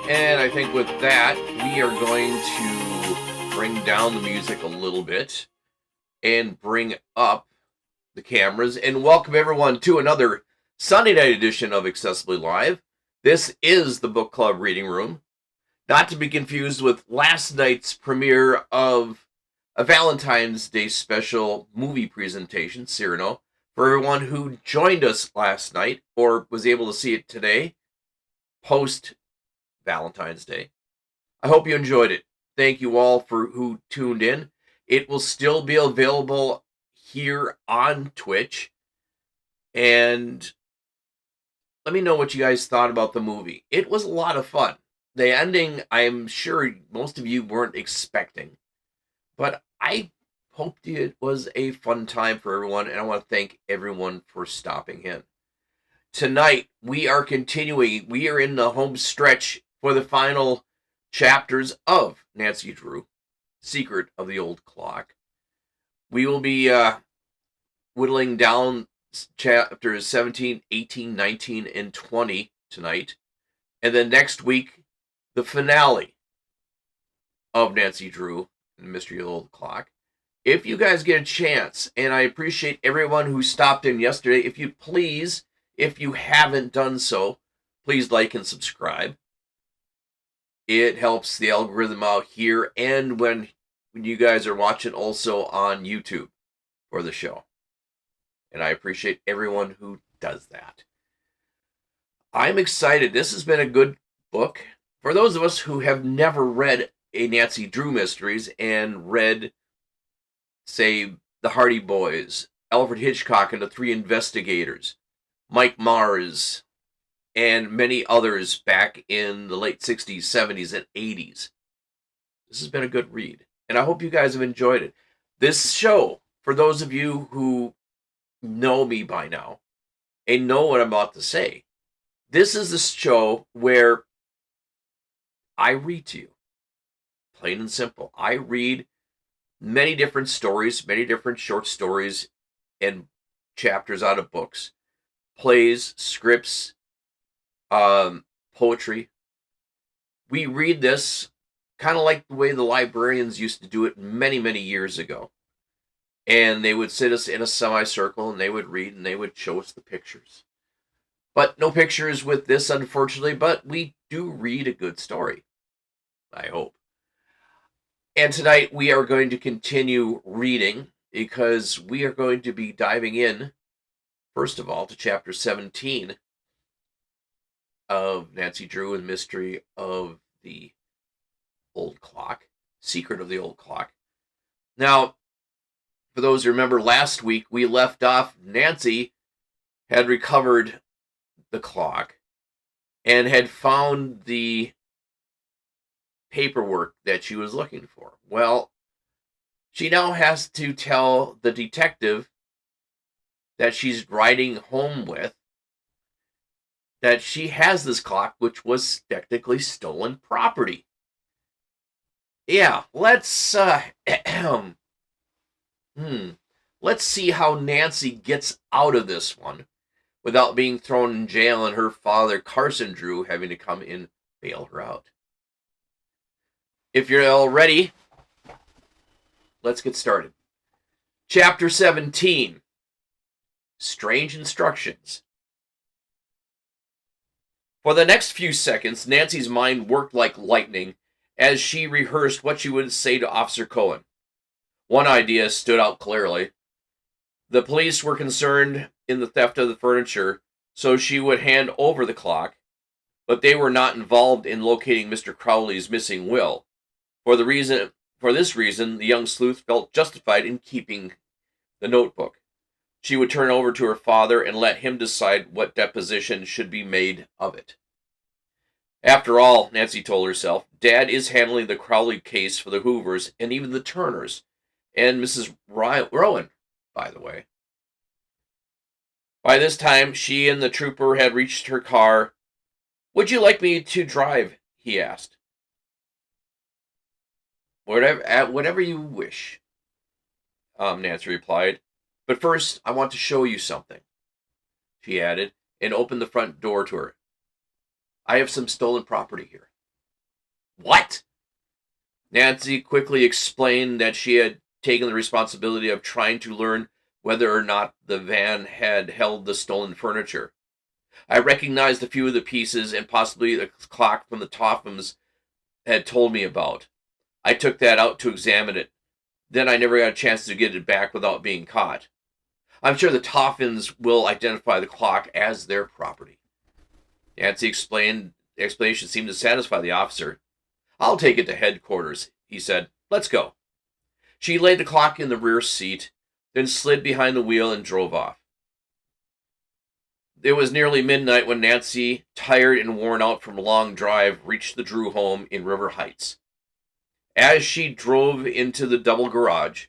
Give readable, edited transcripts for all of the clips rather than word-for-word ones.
And I think with that, we are going to bring down the music a little bit and bring up the cameras and welcome everyone to another Sunday night edition of Accessibly Live. This is the book club reading room, not to be confused with last night's premiere of a Valentine's Day special movie presentation, Cyrano. For everyone who joined us last night or was able to see it today, post Valentine's Day, I hope you enjoyed it. Thank you all for who tuned in. It will still be available here on Twitch. And let me know what you guys thought about the movie. It was a lot of fun. The ending, I'm sure most of you weren't expecting. But I hoped it was a fun time for everyone, and I want to thank everyone for stopping in. Tonight, we are continuing. We are in the home stretch for the final chapters of Nancy Drew, Secret of the Old Clock. We will be whittling down chapters 17, 18, 19, and 20 tonight. And then next week, the finale of Nancy Drew and the Mystery of the Old Clock. If you guys get a chance, and I appreciate everyone who stopped in yesterday, if you please, if you haven't done so, please like and subscribe. It helps the algorithm out here and when you guys are watching also on YouTube for the show. And I appreciate everyone who does that. I'm excited. This has been a good book. For those of us who have never read a Nancy Drew Mysteries and read, say, The Hardy Boys, Alfred Hitchcock and the Three Investigators, Mike Mars, and many others back in the late 60s, 70s, and 80s. This has been a good read, and I hope you guys have enjoyed it. This show, for those of you who know me by now and know what I'm about to say, this is the show where I read to you. Plain and simple. I read many different stories, many different short stories and chapters out of books, plays, scripts, poetry. We read this kind of like the way the librarians used to do it many, many years ago. And they would sit us in a semicircle and they would read and they would show us the pictures. But no pictures with this, unfortunately, but we do read a good story, I hope. And tonight we are going to continue reading because we are going to be diving in, first of all, to chapter 17 of Nancy Drew and Mystery of the Old Clock, Secret of the Old Clock. Now, for those who remember last week, we left off, Nancy had recovered the clock and had found the paperwork that she was looking for. Well, she now has to tell the detective that she's riding home with that she has this clock, which was technically stolen property. Yeah, let's let's see how Nancy gets out of this one without being thrown in jail and her father, Carson Drew, having to come and bail her out. If you're all ready, let's get started. Chapter 17, Strange Instructions. For the next few seconds, Nancy's mind worked like lightning as she rehearsed what she would say to Officer Cohen. One idea stood out clearly. The police were concerned in the theft of the furniture, so she would hand over the clock, but they were not involved in locating Mr. Crowley's missing will. For this reason, the young sleuth felt justified in keeping the notebook. She would turn over to her father and let him decide what deposition should be made of it. After all, Nancy told herself, Dad is handling the Crowley case for the Hoovers and even the Turners, and Mrs. Rowan, by the way. By this time, she and the trooper had reached her car. Would you like me to drive? He asked. Whatever you wish, Nancy replied. But first, I want to show you something, she added, and opened the front door to her. I have some stolen property here. What? Nancy quickly explained that she had taken the responsibility of trying to learn whether or not the van had held the stolen furniture. I recognized a few of the pieces and possibly the clock from the Tophams had told me about. I took that out to examine it. Then I never got a chance to get it back without being caught. I'm sure the Tophams will identify the clock as their property. Nancy explained. The explanation seemed to satisfy the officer. I'll take it to headquarters, he said. Let's go. She laid the clock in the rear seat, then slid behind the wheel and drove off. It was nearly midnight when Nancy, tired and worn out from a long drive, reached the Drew home in River Heights. As she drove into the double garage,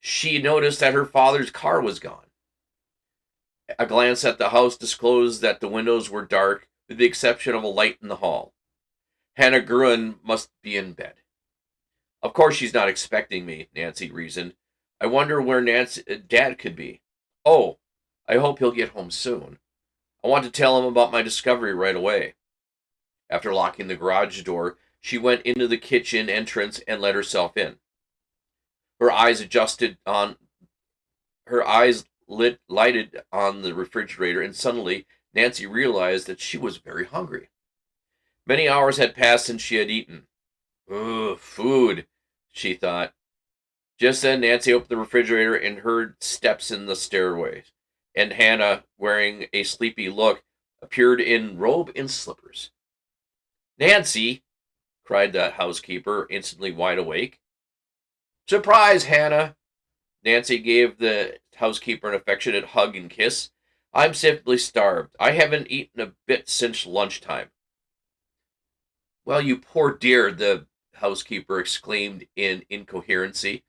she noticed that her father's car was gone. A glance at the house disclosed that the windows were dark, with the exception of a light in the hall. Hannah Gruen must be in bed. Of course she's not expecting me, Nancy reasoned. I wonder where Dad could be. Oh, I hope he'll get home soon. I want to tell him about my discovery right away. After locking the garage door, she went into the kitchen entrance and let herself in. Her eyes lighted on the refrigerator, and suddenly Nancy realized that she was very hungry. Many hours had passed since she had eaten. Ugh, food, she thought. Just then Nancy opened the refrigerator and heard steps in the stairway, and Hannah, wearing a sleepy look, appeared in robe and slippers. Nancy, cried the housekeeper, instantly wide awake. Surprise, Hannah! Nancy gave the housekeeper an affectionate hug and kiss. I'm simply starved. I haven't eaten a bit since lunchtime. Well, you poor dear, the housekeeper exclaimed in incoherency.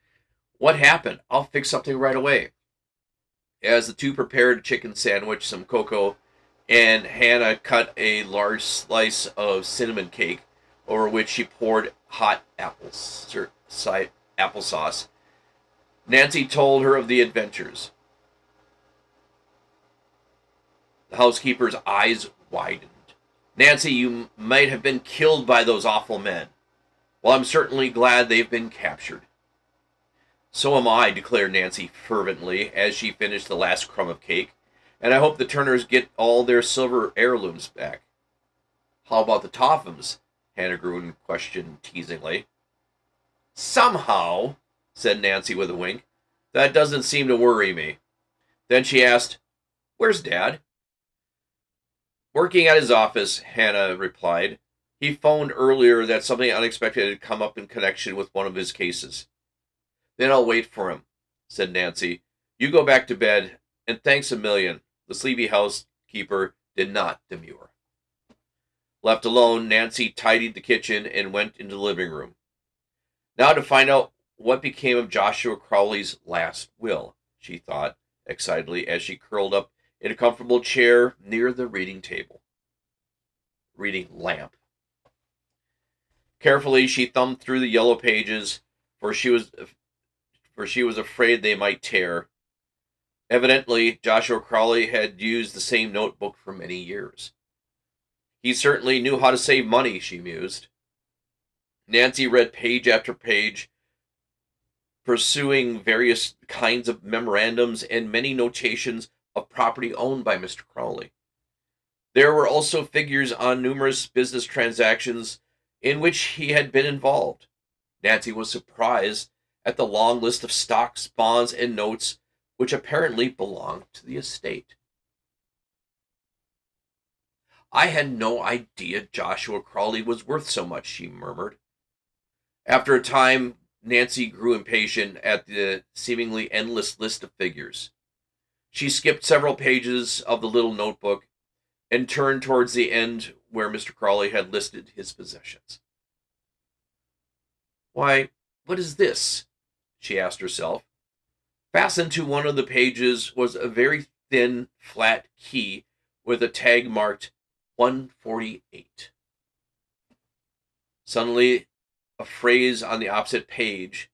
What happened? I'll fix something right away. As the two prepared a chicken sandwich, some cocoa, and Hannah cut a large slice of cinnamon cake, over which she poured hot applesauce, Nancy told her of the adventures. The housekeeper's eyes widened. Nancy, you might have been killed by those awful men. Well, I'm certainly glad they've been captured. So am I, declared Nancy fervently as she finished the last crumb of cake, and I hope the Turners get all their silver heirlooms back. How about the Tophams? Hannah Gruen questioned teasingly. Somehow, said Nancy with a wink, that doesn't seem to worry me. Then she asked, Where's Dad? Working at his office, Hannah replied. He phoned earlier that something unexpected had come up in connection with one of his cases. Then I'll wait for him, said Nancy. You go back to bed, and thanks a million. The sleepy housekeeper did not demur. Left alone, Nancy tidied the kitchen and went into the living room. Now to find out what became of Joshua Crowley's last will, she thought excitedly as she curled up in a comfortable chair near the reading lamp. Carefully, she thumbed through the yellow pages, for she was afraid they might tear. Evidently, Joshua Crowley had used the same notebook for many years. He certainly knew how to save money, she mused. Nancy read page after page, pursuing various kinds of memorandums and many notations of property owned by Mr. Crowley. There were also figures on numerous business transactions in which he had been involved. Nancy was surprised at the long list of stocks, bonds, and notes which apparently belonged to the estate. I had no idea Joshua Crowley was worth so much, she murmured. After a time, Nancy grew impatient at the seemingly endless list of figures. She skipped several pages of the little notebook and turned towards the end where Mr. Crowley had listed his possessions. Why, what is this? She asked herself. Fastened to one of the pages was a very thin, flat key with a tag marked 148. Suddenly, a phrase on the opposite page,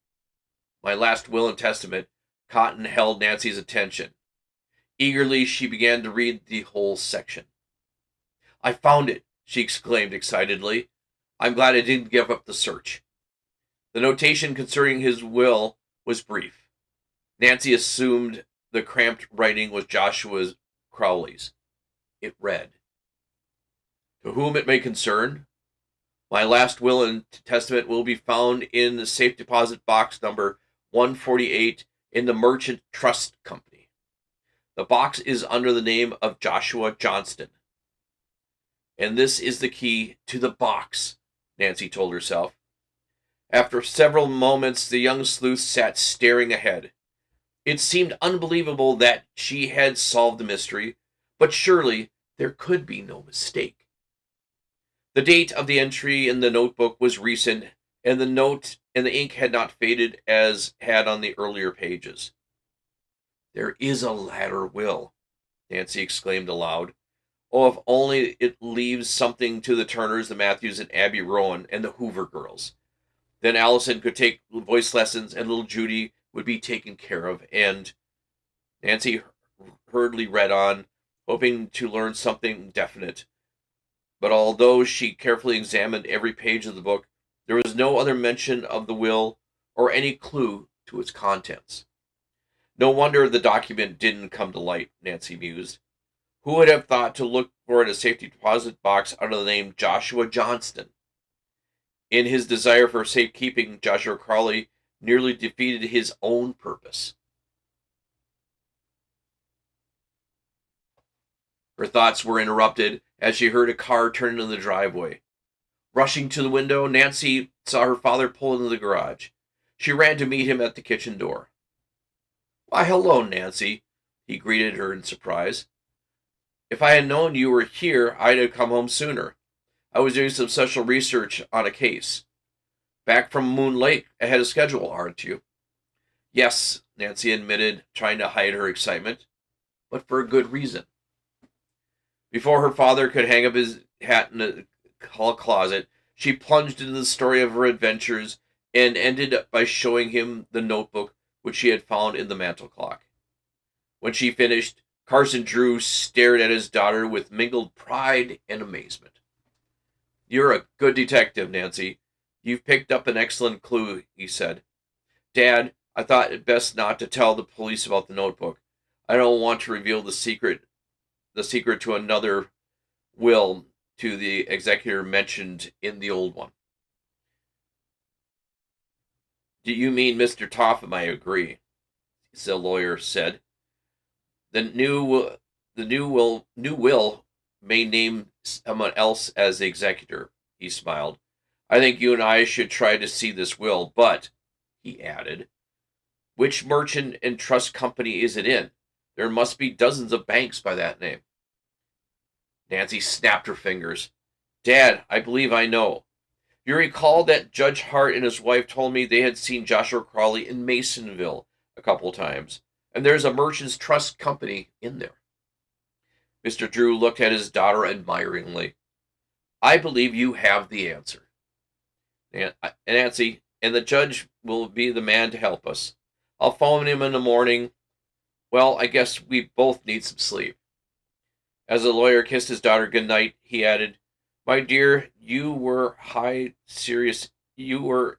my last will and testament, caught and held Nancy's attention. Eagerly, she began to read the whole section. I found it, she exclaimed excitedly. I'm glad I didn't give up the search. The notation concerning his will was brief. Nancy assumed the cramped writing was Joshua Crowley's. It read, "To whom it may concern, my last will and testament will be found in the safe deposit box number 148 in the Merchant Trust Company. The box is under the name of Joshua Johnston. And this is the key to the box," Nancy told herself. After several moments, the young sleuth sat staring ahead. It seemed unbelievable that she had solved the mystery, but surely there could be no mistake. The date of the entry in the notebook was recent, and the note and the ink had not faded as had on the earlier pages. "There is a latter will," Nancy exclaimed aloud. "Oh, if only it leaves something to the Turners, the Matthews, and Abby Rowan, and the Hoover girls. Then Allison could take voice lessons, and little Judy would be taken care of." And Nancy hurriedly read on, hoping to learn something definite. But although she carefully examined every page of the book, there was no other mention of the will or any clue to its contents. No wonder the document didn't come to light, Nancy mused. Who would have thought to look for it in a safety deposit box under the name Joshua Johnston? In his desire for safekeeping, Joshua Crowley nearly defeated his own purpose. Her thoughts were interrupted as she heard a car turn into the driveway. Rushing to the window, Nancy saw her father pull into the garage. She ran to meet him at the kitchen door. "Why, hello, Nancy," he greeted her in surprise. "If I had known you were here, I'd have come home sooner. I was doing some special research on a case. Back from Moon Lake ahead of schedule, aren't you?" "Yes," Nancy admitted, trying to hide her excitement, "but for a good reason." Before her father could hang up his hat in the hall closet, she plunged into the story of her adventures and ended by showing him the notebook which she had found in the mantel clock. When she finished, Carson Drew stared at his daughter with mingled pride and amazement. "You're a good detective, Nancy. You've picked up an excellent clue," he said. "Dad, I thought it best not to tell the police about the notebook. I don't want to reveal the secret to another will to the executor mentioned in the old one." "Do you mean Mr. Topham? I agree," the lawyer said. The new will may name someone else as the executor," he smiled. "I think you and I should try to see this will, but," he added, "which merchant and trust company is it in? There must be dozens of banks by that name." Nancy snapped her fingers. "Dad, I believe I know. You recall that Judge Hart and his wife told me they had seen Joshua Crawley in Masonville a couple times, and there's a merchant's trust company in there." Mr. Drew looked at his daughter admiringly. "I believe you have the answer, Nancy, and the judge will be the man to help us. I'll phone him in the morning. Well, I guess we both need some sleep." As the lawyer kissed his daughter good night, he added, "My dear, you were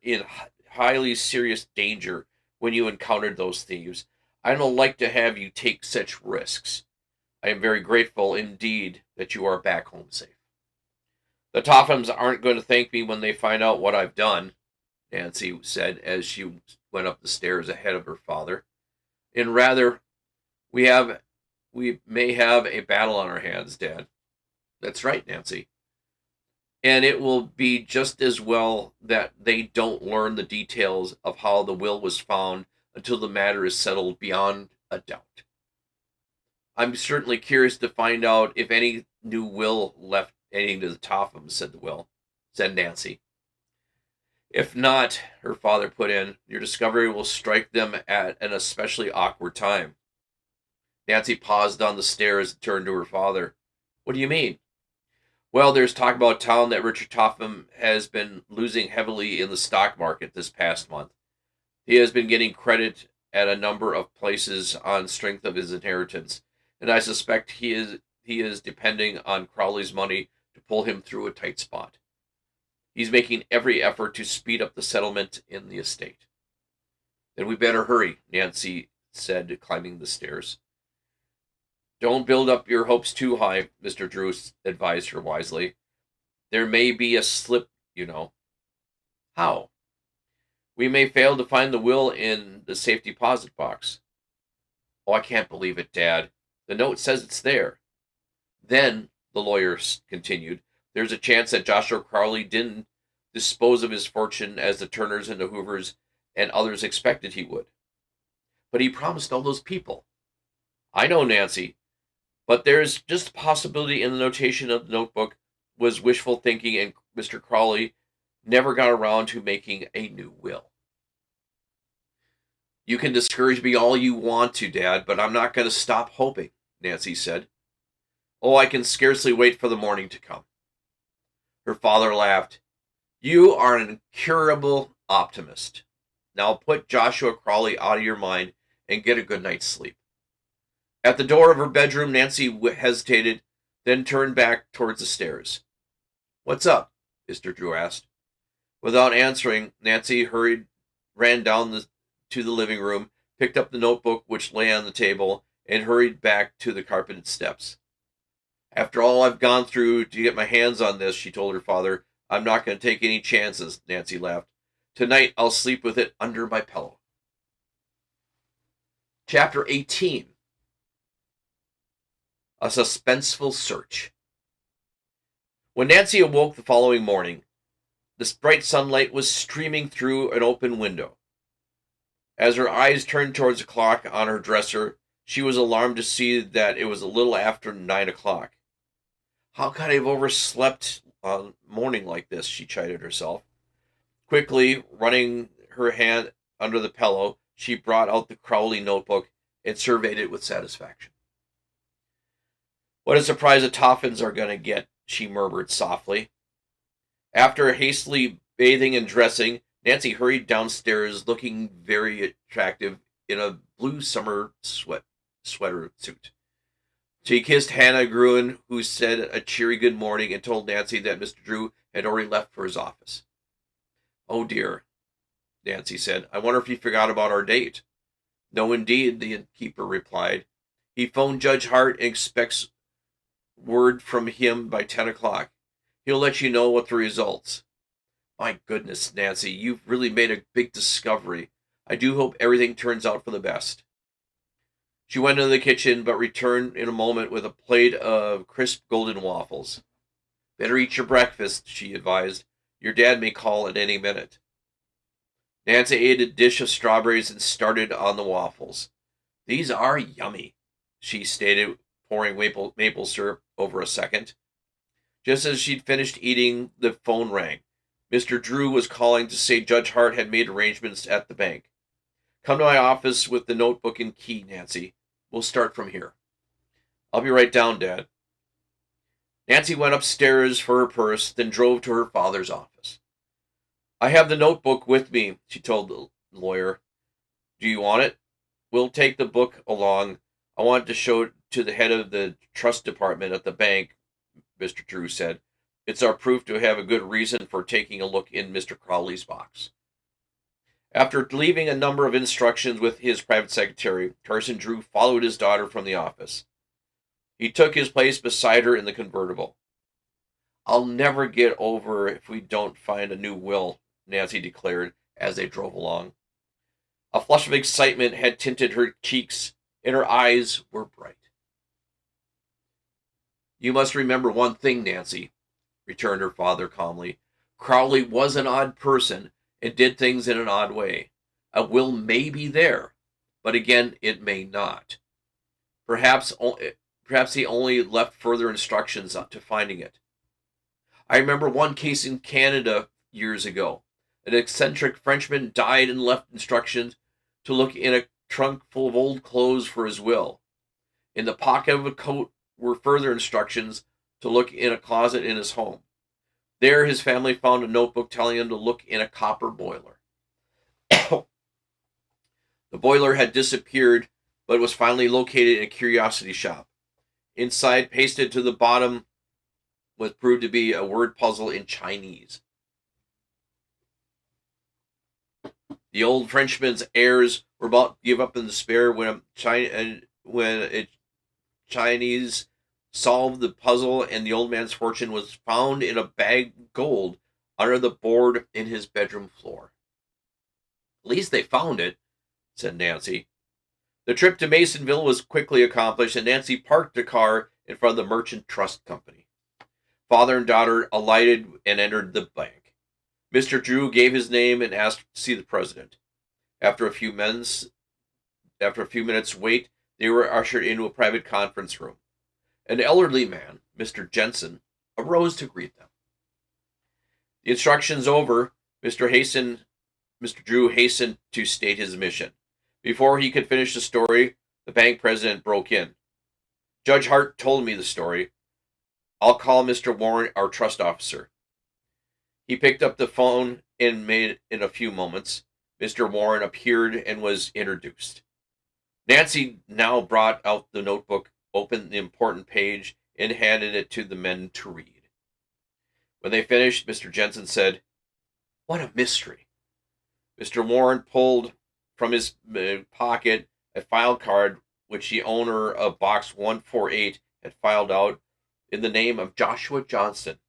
in highly serious danger when you encountered those thieves. I don't like to have you take such risks. I am very grateful indeed that you are back home safe." "The Tophams aren't going to thank me when they find out what I've done," Nancy said as she went up the stairs ahead of her father. "And rather, we may have a battle on our hands, Dad." "That's right, Nancy. And it will be just as well that they don't learn the details of how the will was found until the matter is settled beyond a doubt. I'm certainly curious to find out if any new will left anything to the Tophams," said Nancy. "If not," her father put in, "your discovery will strike them at an especially awkward time." Nancy paused on the stairs and turned to her father. "What do you mean?" "Well, there's talk about town that Richard Topham has been losing heavily in the stock market this past month. He has been getting credit at a number of places on strength of his inheritance, and I suspect he is depending on Crowley's money to pull him through a tight spot." He's making every effort to speed up the settlement in the estate. Then we better hurry, Nancy said, climbing the stairs. Don't build up your hopes too high, Mr. Drew advised her wisely. There may be a slip, you know. How? We may fail to find the will in the safe deposit box. Oh, I can't believe it, Dad. The note says it's there. Then, the lawyer continued, there's a chance that Joshua Crowley didn't dispose of his fortune as the Turners and the Hoovers and others expected he would. But he promised all those people. I know, Nancy, but there's just a possibility in the notation of the notebook was wishful thinking and Mr. Crowley never got around to making a new will. You can discourage me all you want to, Dad, but I'm not going to stop hoping, Nancy said. Oh, I can scarcely wait for the morning to come. Her father laughed. You are an incurable optimist. Now put Joshua Crowley out of your mind and get a good night's sleep. At the door of her bedroom, Nancy hesitated, then turned back towards the stairs. What's up? Mr. Drew asked. Without answering, Nancy ran down to the living room, picked up the notebook which lay on the table, and hurried back to the carpeted steps. After all I've gone through to get my hands on this, she told her father, I'm not going to take any chances, Nancy laughed. Tonight I'll sleep with it under my pillow. Chapter 18. A suspenseful search. When Nancy awoke the following morning, the bright sunlight was streaming through an open window. As her eyes turned towards the clock on her dresser, she was alarmed to see that it was a little after 9 o'clock. How could I have overslept on a morning like this, she chided herself. Quickly, running her hand under the pillow, she brought out the Crowley notebook and surveyed it with satisfaction. What a surprise the Toffins are going to get, she murmured softly. After hastily bathing and dressing, Nancy hurried downstairs looking very attractive in a blue summer sweater suit. She kissed Hannah Gruen, who said a cheery good morning and told Nancy that Mr. Drew had already left for his office. Oh dear, Nancy said. I wonder if he forgot about our date. No, indeed, the innkeeper replied. He phoned Judge Hart and expects word from him by 10 o'clock. He'll let you know what the results. My goodness, Nancy, you've really made a big discovery. I do hope everything turns out for the best. She went into the kitchen, but returned in a moment with a plate of crisp golden waffles. Better eat your breakfast, she advised. Your dad may call at any minute. Nancy ate a dish of strawberries and started on the waffles. These are yummy, she stated, pouring maple syrup over a second. Just as she'd finished eating, the phone rang. Mr. Drew was calling to say Judge Hart had made arrangements at the bank. Come to my office with the notebook and key, Nancy. We'll start from here. I'll be right down, Dad. Nancy went upstairs for her purse, then drove to her father's office. I have the notebook with me, she told the lawyer. Do you want it? We'll take the book along. I want to show it to the head of the trust department at the bank, Mr. Drew said. It's our proof to have a good reason for taking a look in Mr. Crowley's box. After leaving a number of instructions with his private secretary, Carson Drew followed his daughter from the office. He took his place beside her in the convertible. I'll never get over if we don't find a new will, Nancy declared as they drove along. A flush of excitement had tinted her cheeks, and her eyes were bright. You must remember one thing, Nancy, returned her father calmly. Crowley was an odd person and did things in an odd way. A will may be there, but again, it may not. Perhaps he only left further instructions to finding it. I remember one case in Canada years ago. An eccentric Frenchman died and left instructions to look in a trunk full of old clothes for his will. In the pocket of a coat were further instructions to look in a closet in his home. There his family found a notebook telling him to look in a copper boiler. The boiler had disappeared, but was finally located in a curiosity shop. Inside, pasted to the bottom, was proved to be a word puzzle in Chinese. The old Frenchman's heirs were about to give up in despair when a Chinese solved the puzzle, and the old man's fortune was found in a bag of gold under the board in his bedroom floor. At least they found it, said Nancy. The trip to Masonville was quickly accomplished, and Nancy parked the car in front of the Merchant Trust Company. Father and daughter alighted and entered the bank. Mr. Drew gave his name and asked to see the president. After a few minutes wait, they were ushered into a private conference room. An elderly man, Mr. Jensen, arose to greet them. The instructions over, Mr. Drew hastened to state his mission. Before he could finish the story, the bank president broke in. Judge Hart told me the story. I'll call Mr. Warren, our trust officer. He picked up the phone and made in a few moments. Mr. Warren appeared and was introduced. Nancy now brought out the notebook, opened the important page, and handed it to the men to read. When they finished, Mr. Jensen said, "What a mystery." Mr. Warren pulled from his pocket a file card which the owner of box 148 had filed out in the name of Joshua Johnston.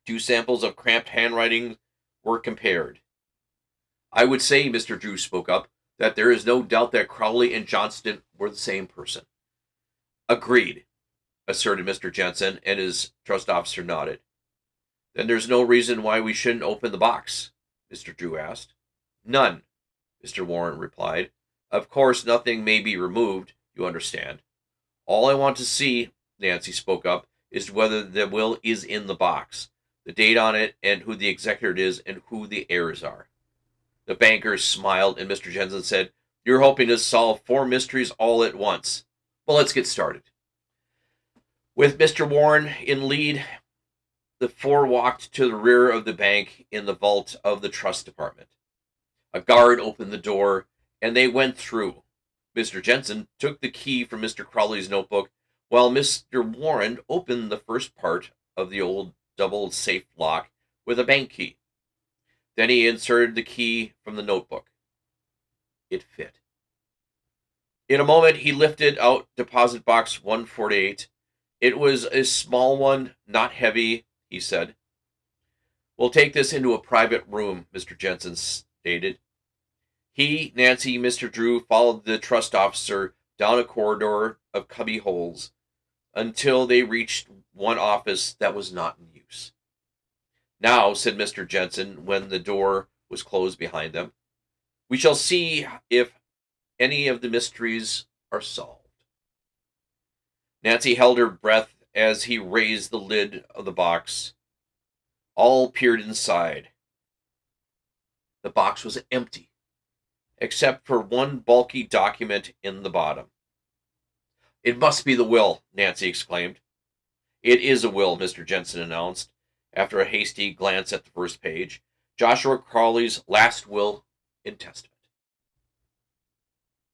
2 samples of cramped handwriting were compared. "I would say," Mr. Drew spoke up, "that there is no doubt that Crowley and Johnston were the same person." "Agreed," asserted Mr. Jensen, and his trust officer nodded. "Then there's no reason why we shouldn't open the box?" Mr. Drew asked. "None," Mr. Warren replied. "Of course, nothing may be removed, you understand. All I want to see," Nancy spoke up, "is whether the will is in the box, the date on it, and who the executor is, and who the heirs are." The banker smiled, and Mr. Jensen said, "You're hoping to solve 4 mysteries all at once. Well, let's get started." With Mr. Warren in lead, the 4 walked to the rear of the bank in the vault of the trust department. A guard opened the door, and they went through. Mr. Jensen took the key from Mr. Crowley's notebook, while Mr. Warren opened the first part of the old double safe lock with a bank key. Then he inserted the key from the notebook. It fit. In a moment, he lifted out deposit box 148. It was a small one, not heavy, he said. "We'll take this into a private room," Mr. Jensen stated. He, Nancy, Mr. Drew followed the trust officer down a corridor of cubby holes until they reached one office that was not in use. "Now," said Mr. Jensen when the door was closed behind them, "we shall see if any of the mysteries are solved." Nancy held her breath as he raised the lid of the box. All peered inside. The box was empty, except for one bulky document in the bottom. "It must be the will," Nancy exclaimed. "It is a will," Mr. Jensen announced, after a hasty glance at the first page. "Joshua Crowley's last will and testament."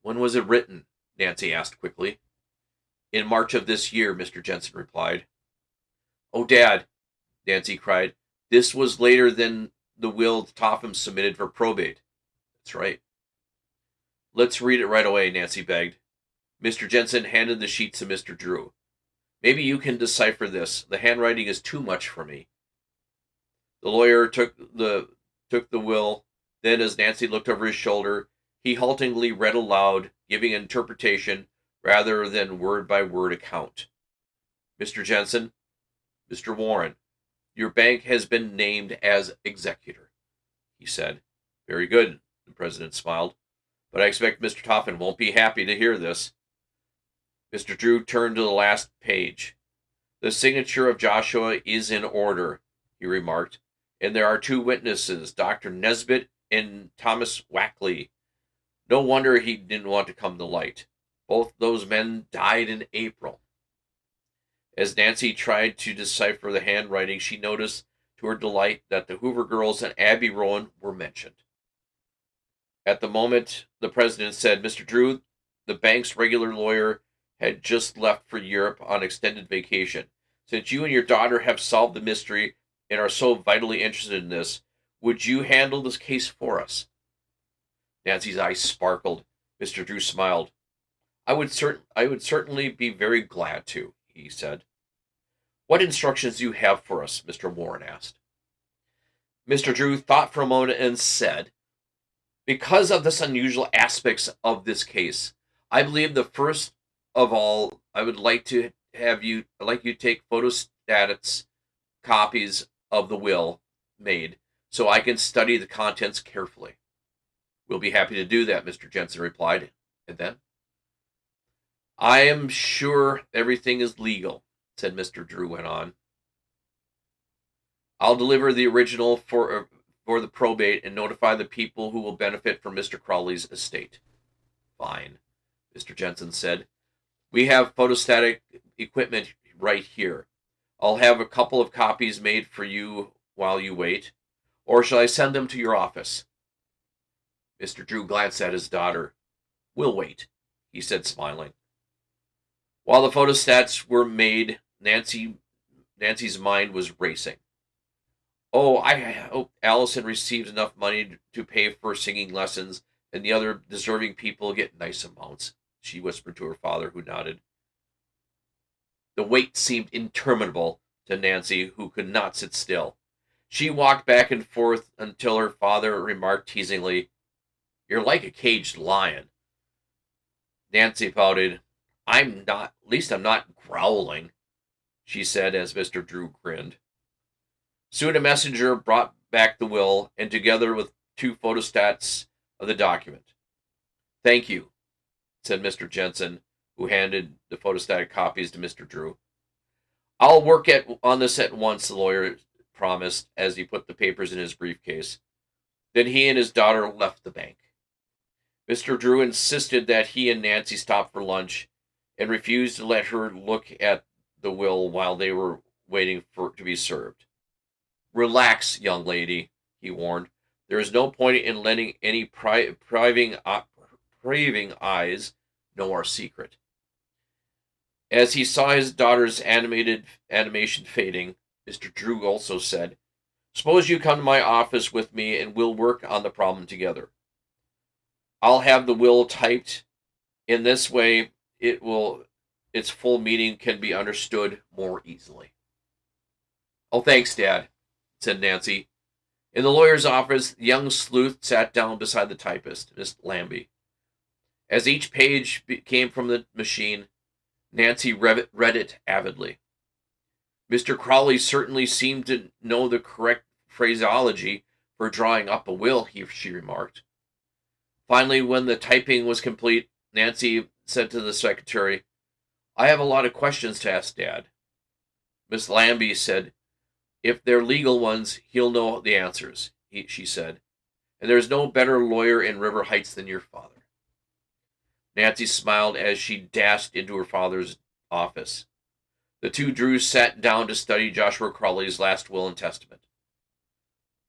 "When was it written?" Nancy asked quickly. "In March of this year," Mr. Jensen replied. "Oh, Dad," Nancy cried, "this was later than the will Topham submitted for probate." "That's right." "Let's read it right away," Nancy begged. Mr. Jensen handed the sheet to Mr. Drew. "Maybe you can decipher this. The handwriting is too much for me." The lawyer took the will. Then, as Nancy looked over his shoulder, he haltingly read aloud, giving interpretation rather than word-by-word account. "Mr. Jensen, Mr. Warren, your bank has been named as executor," he said. "Very good," the president smiled. "But I expect Mr. Topham won't be happy to hear this." Mr. Drew turned to the last page. "The signature of Joshua is in order," he remarked, "and there are 2 witnesses, Dr. Nesbitt and Thomas Wackley. No wonder he didn't want to come to light. Both those men died in April." As Nancy tried to decipher the handwriting, she noticed to her delight that the Hoover girls and Abby Rowan were mentioned. At the moment, the president said, "Mr. Drew, the bank's regular lawyer had just left for Europe on extended vacation. Since you and your daughter have solved the mystery and are so vitally interested in this, would you handle this case for us?" Nancy's eyes sparkled. Mr. Drew smiled. I would certainly be very glad to, he said. What instructions do you have for us? Mr. Warren asked. Mr. Drew thought for a moment and said, because of this unusual aspects of this case, I believe the first of all, I would like to have you, I'd like you to take photostats copies of the will made so I can study the contents carefully. We'll be happy to do that, Mr. Jensen replied. And then, I am sure everything is legal, said Mr. Drew went on. I'll deliver the original for the probate and notify the people who will benefit from Mr. Crowley's estate. Fine, Mr. Jensen said. We have photostatic equipment right here. I'll have a couple of copies made for you while you wait. Or shall I send them to your office? Mr. Drew glanced at his daughter. We'll wait, he said, smiling. While the photostats were made, Nancy's mind was racing. Oh, I hope Allison receives enough money to pay for singing lessons, and the other deserving people get nice amounts, she whispered to her father, who nodded. The wait seemed interminable to Nancy, who could not sit still. She walked back and forth until her father remarked teasingly, You're like a caged lion. Nancy pouted. At least I'm not growling, she said as Mr. Drew grinned. Soon a messenger brought back the will, and together with 2 photostats of the document. Thank you, said Mr. Jensen, who handed the photostatic copies to Mr. Drew. I'll work on this at once, the lawyer promised as he put the papers in his briefcase. Then he and his daughter left the bank. Mr. Drew insisted that he and Nancy stop for lunch and refused to let her look at the will while they were waiting to be served. Relax, young lady, he warned. There is no point in letting any prying eyes know our secret. As he saw his daughter's animation fading, Mr. Drew also said, Suppose you come to my office with me and we'll work on the problem together. I'll have the will typed. In this way, its full meaning can be understood more easily. Oh, thanks, Dad, said Nancy. In the lawyer's office, the young sleuth sat down beside the typist, Miss Lambie. As each page came from the machine, Nancy read it avidly. Mr. Crowley certainly seemed to know the correct phraseology for drawing up a will, she remarked. Finally, when the typing was complete, Nancy said to the secretary, I have a lot of questions to ask Dad. Miss Lambie said, If they're legal ones, he'll know the answers, she said. And there's no better lawyer in River Heights than your father. Nancy smiled as she dashed into her father's office. The 2 Drews sat down to study Joshua Crowley's last will and testament.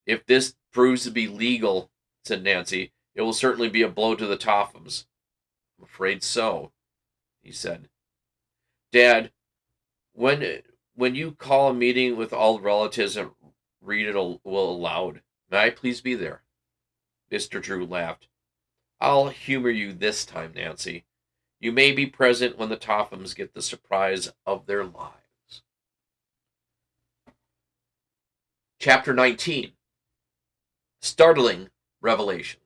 If this proves to be legal, said Nancy, it will certainly be a blow to the Tophams. I'm afraid so, he said. Dad, when you call a meeting with all relatives and read it will aloud, may I please be there? Mr. Drew laughed. I'll humor you this time, Nancy. You may be present when the Tophams get the surprise of their lives. Chapter 19. Startling Revelations.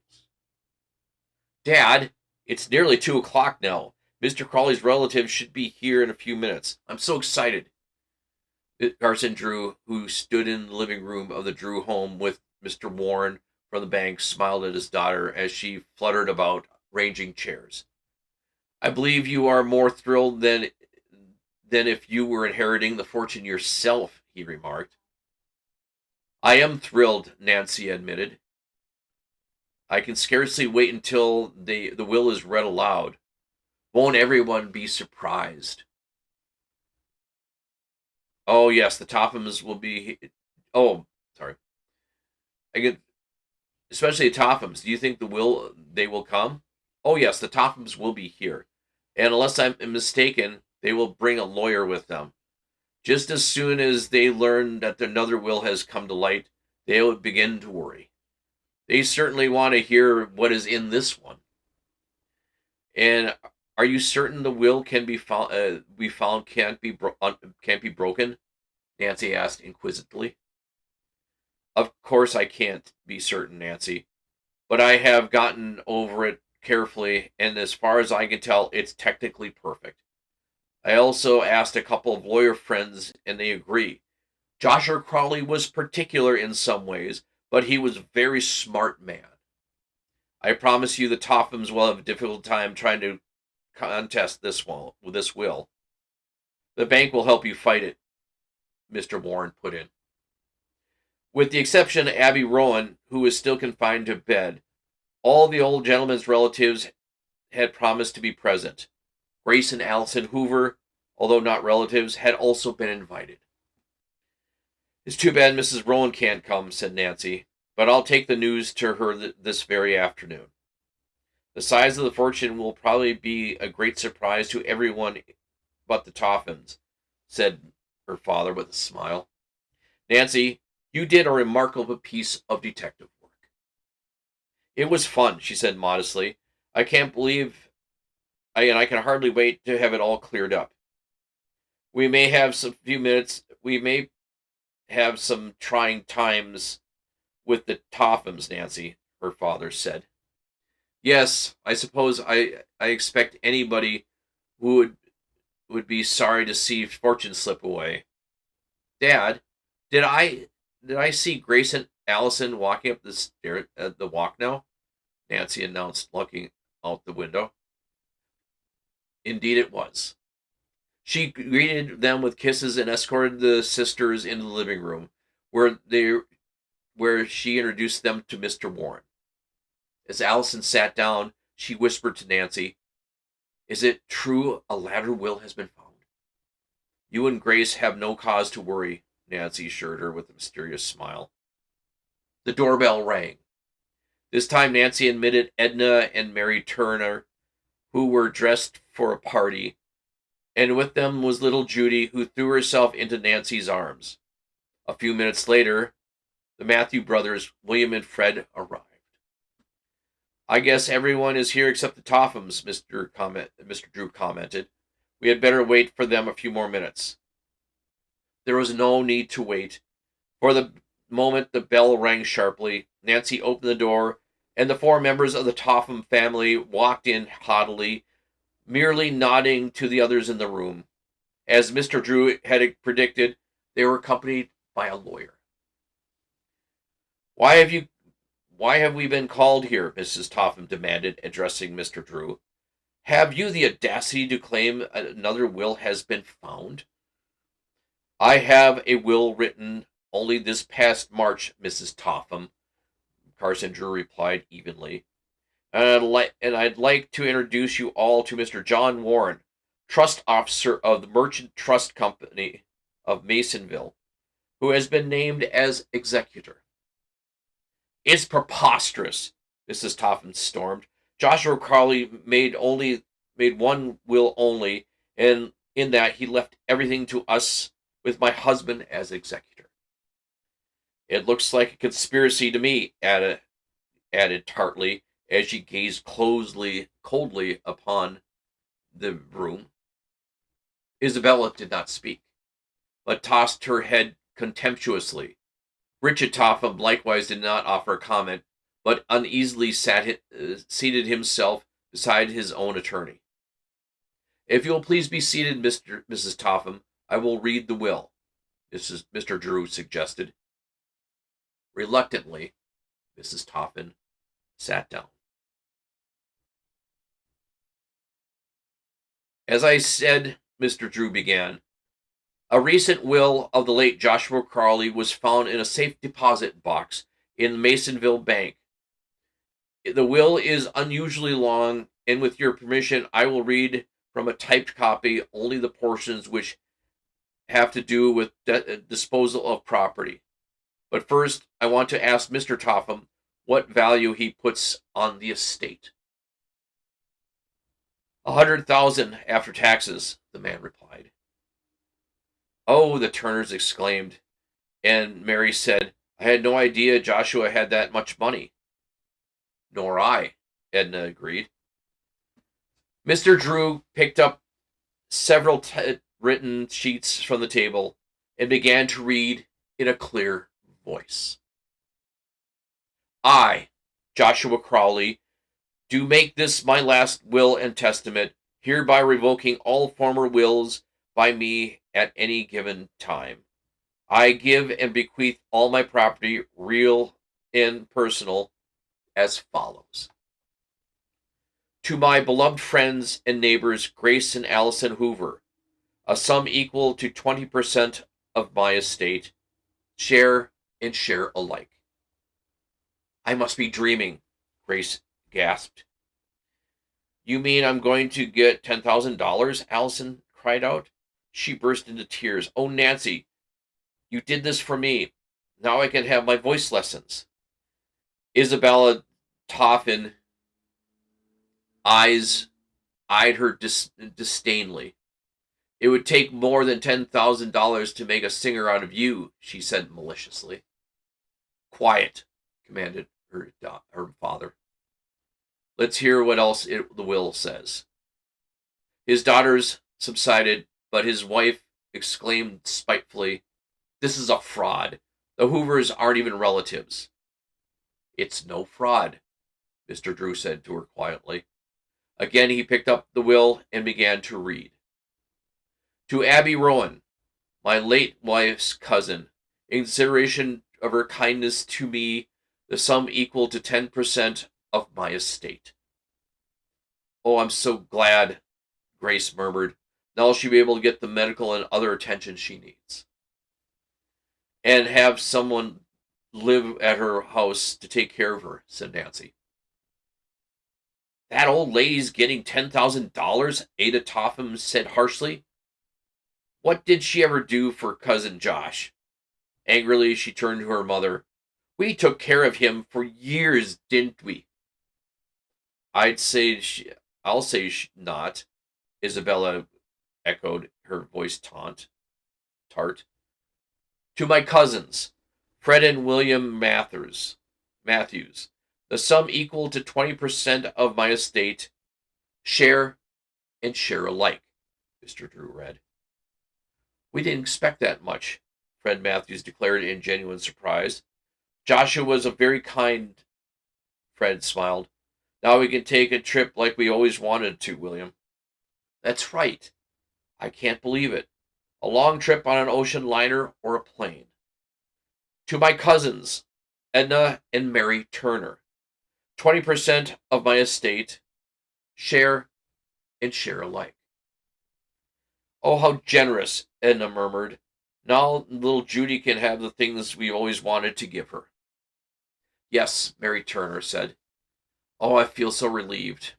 Dad, it's nearly 2 o'clock now. Mr. Crowley's relatives should be here in a few minutes. I'm so excited. Carson Drew, who stood in the living room of the Drew home with Mr. Warren from the bank, smiled at his daughter as she fluttered about, ranging chairs. I believe you are more thrilled than if you were inheriting the fortune yourself, he remarked. I am thrilled, Nancy admitted. I can scarcely wait until the will is read aloud. Won't everyone be surprised? Oh, yes, the Tophams will be... Oh, sorry. Especially the Tophams. Do you think they will come? Oh, yes, the Tophams will be here. And unless I'm mistaken, they will bring a lawyer with them. Just as soon as they learn that another will has come to light, they will begin to worry. They certainly want to hear what is in this one. And are you certain the will can be found? We found can't be broken? Nancy asked inquisitively. Of course I can't be certain, Nancy, but I have gotten over it carefully, and as far as I can tell, it's technically perfect. I also asked a couple of lawyer friends, and they agree. Joshua Crowley was particular in some ways, but he was a very smart man. I promise you the Tophams will have a difficult time trying to contest this will. The bank will help you fight it, Mr. Warren put in. With the exception of Abby Rowan, who is still confined to bed, all the old gentleman's relatives had promised to be present. Grace and Allison Hoover, although not relatives, had also been invited. It's too bad Mrs. Rowan can't come, said Nancy, but I'll take the news to her this very afternoon. The size of the fortune will probably be a great surprise to everyone but the Tophams, said her father with a smile. Nancy, you did a remarkable piece of detective work. It was fun, she said modestly. I can't believe, and I can hardly wait to have it all cleared up. We may have some few minutes, we may have some trying times with the Tophams, Nancy, her father said. Yes, I suppose I expect anybody who would be sorry to see fortune slip away. Dad, did I see Grace and Allison walking up the stair the walk now? Nancy announced, looking out the window. Indeed it was. She greeted them with kisses and escorted the sisters into the living room, where she introduced them to Mr. Warren. As Allison sat down, she whispered to Nancy, Is it true a latter will has been found? You and Grace have no cause to worry, Nancy assured her with a mysterious smile. The doorbell rang. This time Nancy admitted Edna and Mary Turner, who were dressed for a party, and with them was little Judy, who threw herself into Nancy's arms. A few minutes later, the Matthew brothers, William and Fred, arrived. I guess everyone is here except the Tophams, Mr. Drew commented. We had better wait for them a few more minutes. There was no need to wait. For the moment the bell rang sharply, Nancy opened the door, and the four members of the Topham family walked in haughtily, merely nodding to the others in the room. As Mr. Drew had predicted, they were accompanied by a lawyer. Why have we been called here? Mrs. Topham demanded, addressing Mr. Drew. Have you the audacity to claim another will has been found? I have a will written only this past March, Mrs. Topham, Carson Drew replied evenly. And I'd like to introduce you all to Mr. John Warren, trust officer of the Merchant Trust Company of Masonville, who has been named as executor. It's preposterous, Mrs. Topham stormed. Joshua Crowley made one will only, and in that he left everything to us with my husband as executor. It looks like a conspiracy to me, added tartly, as she gazed coldly upon the room. Isabella did not speak, but tossed her head contemptuously. Richard Topham likewise did not offer a comment, but uneasily seated himself beside his own attorney. If you will please be seated, Mrs. Topham, I will read the will, Mr. Drew suggested. Reluctantly, Mrs. Topham sat down. As I said, Mr. Drew began, a recent will of the late Joshua Crowley was found in a safe deposit box in the Masonville Bank. The will is unusually long, and with your permission, I will read from a typed copy only the portions which have to do with disposal of property. But first, I want to ask Mr. Topham what value he puts on the estate. 100,000 after taxes, the man replied. Oh, the Turners exclaimed, and Mary said, I had no idea Joshua had that much money. Nor I, Edna agreed. Mr. Drew picked up several written sheets from the table and began to read in a clear voice. I, Joshua Crowley, do make this my last will and testament, hereby revoking all former wills by me at any given time. I give and bequeath all my property, real and personal, as follows. To my beloved friends and neighbors, Grace and Allison Hoover, a sum equal to 20% of my estate, share and share alike. I must be dreaming, Grace gasped. You mean I'm going to get $10,000? Allison cried out. She burst into tears. Oh, Nancy, you did this for me. Now I can have my voice lessons. Isabella Toffin eyes eyed her disdainfully. It would take more than $10,000 to make a singer out of you, she said maliciously. Quiet, commanded her father. Let's hear what else the will says. His daughters subsided, but his wife exclaimed spitefully, This is a fraud. The Hoovers aren't even relatives. It's no fraud, Mr. Drew said to her quietly. Again he picked up the will and began to read. To Abby Rowan, my late wife's cousin, in consideration of her kindness to me, the sum equal to 10% of my estate. Oh, I'm so glad, Grace murmured. Now she'll be able to get the medical and other attention she needs. And have someone live at her house to take care of her, said Nancy. That old lady's getting $10,000, Ada Topham said harshly. What did she ever do for Cousin Josh? Angrily, she turned to her mother. We took care of him for years, didn't we? I'll say not, Isabella echoed, her voice tart. To my cousins, Fred and William Matthews, the sum equal to 20% of my estate, share and share alike, Mr. Drew read. We didn't expect that much, Fred Matthews declared in genuine surprise. Joshua was a very kind, Fred smiled. Now we can take a trip like we always wanted to, William. That's right. I can't believe it. A long trip on an ocean liner or a plane. To my cousins, Edna and Mary Turner, 20% of my estate, share and share alike. Oh, how generous, Edna murmured. Now little Judy can have the things we always wanted to give her. Yes, Mary Turner said. Oh, I feel so relieved.